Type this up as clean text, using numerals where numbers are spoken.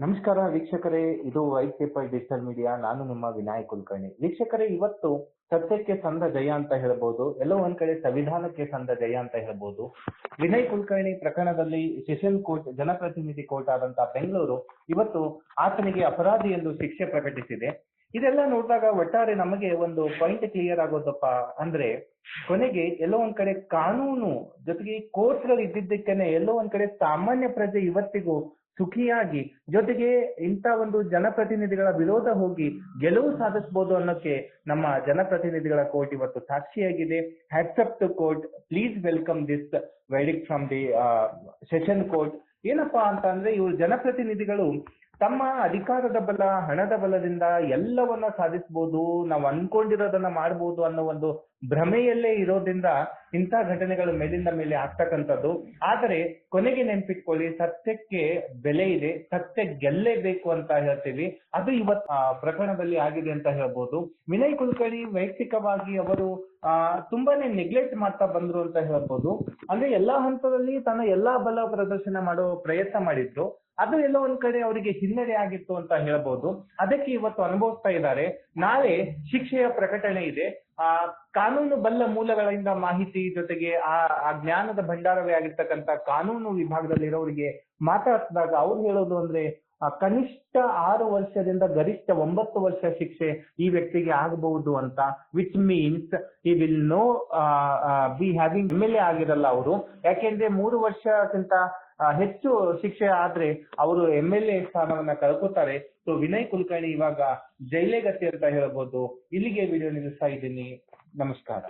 ನಮಸ್ಕಾರ ವೀಕ್ಷಕರೇ, ಇದು ವೈಟ್ ಪೇಪರ್ ಡಿಜಿಟಲ್ ಮೀಡಿಯಾ. ನಾನು ನಿಮ್ಮ ವಿನಾಯಕ್ ಕುಲಕರ್ಣಿ. ವೀಕ್ಷಕರೇ, ಇವತ್ತು ಸತ್ಯಕ್ಕೆ ಸಂದ ಜಯ ಅಂತ ಹೇಳ್ಬೋದು, ಎಲ್ಲೋ ಒಂದ್ ಕಡೆ ಸಂವಿಧಾನಕ್ಕೆ ಸಂದ ಜಯ ಅಂತ ಹೇಳ್ಬೋದು. ವಿನಯ್ ಕುಲಕರ್ಣಿ ಪ್ರಕರಣದಲ್ಲಿ ಸೆಷನ್ ಕೋರ್ಟ್, ಜನಪ್ರತಿನಿಧಿ ಕೋರ್ಟ್ ಆದಂತಹ ಬೆಂಗಳೂರು ಇವತ್ತು ಆತನಿಗೆ ಅಪರಾಧಿ ಎಂದು ಶಿಕ್ಷೆ ಪ್ರಕಟಿಸಿದೆ. ಇದೆಲ್ಲ ನೋಡಿದಾಗ ಒಟ್ಟಾರೆ ನಮಗೆ ಒಂದು ಪಾಯಿಂಟ್ ಕ್ಲಿಯರ್ ಆಗೋದಪ್ಪ ಅಂದ್ರೆ, ಕೊನೆಗೆ ಎಲ್ಲೋ ಒಂದ್ ಕಡೆ ಕಾನೂನು ಜೊತೆಗೆ ಕೋರ್ಟ್ಗಳು ಇದ್ದಿದ್ದಕ್ಕೇನೆ ಎಲ್ಲೋ ಒಂದ್ ಕಡೆ ಸಾಮಾನ್ಯ ಪ್ರಜೆ ಇವತ್ತಿಗೂ ಸುಖಿಯಾಗಿ, ಜೊತೆಗೆ ಇಂಥ ಒಂದು ಜನಪ್ರತಿನಿಧಿಗಳ ವಿರೋಧ ಹೋಗಿ ಗೆಲುವು ಸಾಧಿಸಬಹುದು ಅನ್ನೋಕೆ ನಮ್ಮ ಜನಪ್ರತಿನಿಧಿಗಳ ಕೋರ್ಟ್ ಇವತ್ತು ಸಾಕ್ಷಿಯಾಗಿದೆ. Hats up to court, please welcome this verdict from the session court. ಏನಪ್ಪಾ ಅಂತ ಅಂದ್ರೆ, ಇವರು ಜನಪ್ರತಿನಿಧಿಗಳು ತಮ್ಮ ಅಧಿಕಾರದ ಬಲ, ಹಣದ ಬಲದಿಂದ ಎಲ್ಲವನ್ನ ಸಾಧಿಸಬಹುದು, ನಾವು ಅನ್ಕೊಂಡಿರೋದನ್ನ ಮಾಡಬಹುದು ಅನ್ನೋ ಒಂದು ಭ್ರಮೆಯಲ್ಲೇ ಇರೋದ್ರಿಂದ ಇಂಥ ಘಟನೆಗಳು ಮೇಲಿಂದ ಮೇಲೆ ಆಗ್ತಕ್ಕಂಥದ್ದು. ಆದರೆ ಕೊನೆಗೆ ನೆನ್ಪಿಟ್ಕೊಳ್ಳಿ, ಸತ್ಯಕ್ಕೆ ಬೆಲೆ ಇದೆ, ಸತ್ಯ ಗೆಲ್ಲೇಬೇಕು ಅಂತ ಹೇಳ್ತೀವಿ. ಅದು ಇವತ್ತು ಪ್ರಕರಣದಲ್ಲಿ ಆಗಿದೆ ಅಂತ ಹೇಳ್ಬೋದು. ವಿನಯ್ ಕುಲಕರ್ಣಿ ವೈಯಕ್ತಿಕವಾಗಿ ಅವರು ತುಂಬಾನೇ ನೆಗ್ಲೆಕ್ಟ್ ಮಾಡ್ತಾ ಬಂದ್ರು ಅಂತ ಹೇಳ್ಬೋದು. ಅಂದ್ರೆ ಎಲ್ಲಾ ಹಂತದಲ್ಲಿ ತನ್ನ ಎಲ್ಲಾ ಬಲ ಪ್ರದರ್ಶನ ಮಾಡೋ ಪ್ರಯತ್ನ ಮಾಡಿದ್ರು. ಅದು ಎಲ್ಲೋ ಒಂದ್ ಕಡೆ ಅವರಿಗೆ ಹಿನ್ನಡೆ ಆಗಿತ್ತು ಅಂತ ಹೇಳ್ಬೋದು. ಅದಕ್ಕೆ ಇವತ್ತು ಅನುಭವಿಸ್ತಾ ಇದ್ದಾರೆ. ನಾಳೆ ಶಿಕ್ಷೆಯ ಪ್ರಕಟಣೆ ಇದೆ. ಕಾನೂನು ಬಲ್ಲ ಮೂಲಗಳಿಂದ ಮಾಹಿತಿ ಜೊತೆಗೆ ಆ ಜ್ಞಾನದ ಭಂಡಾರವೇ ಆಗಿರ್ತಕ್ಕಂಥ ಕಾನೂನು ವಿಭಾಗದಲ್ಲಿರೋರಿಗೆ ಮಾತಾಡಿಸಿದಾಗ ಅವ್ರು ಹೇಳೋದು ಅಂದ್ರೆ, ಕನಿಷ್ಠ 6 ವರ್ಷದಿಂದ ಗರಿಷ್ಠ 9 ವರ್ಷ ಶಿಕ್ಷೆ ಈ ವ್ಯಕ್ತಿಗೆ ಆಗಬಹುದು ಅಂತ. ವಿಚ್ ಮೀನ್ಸ್ ಈ will no be having MLA ಆಗಿರಲ್ಲ ಅವರು. ಯಾಕೆಂದ್ರೆ 3 ವರ್ಷಕ್ಕಿಂತ ಹೆಚ್ಚು ಶಿಕ್ಷೆ ಆದ್ರೆ ಅವರು MLA ಸ್ಥಾನವನ್ನ ಕಳ್ಕೊತಾರೆ. ಸೊ ವಿನಯ್ ಕುಲಕರ್ಣಿ ಇವಾಗ ಜೈಲೇ ಗತಿ ಅಂತ ಹೇಳ್ಬೋದು. ಇಲ್ಲಿಗೆ ವಿಡಿಯೋ ನಿಲ್ಲಿಸ್ತಾ ಇದ್ದೀನಿ. ನಮಸ್ಕಾರ.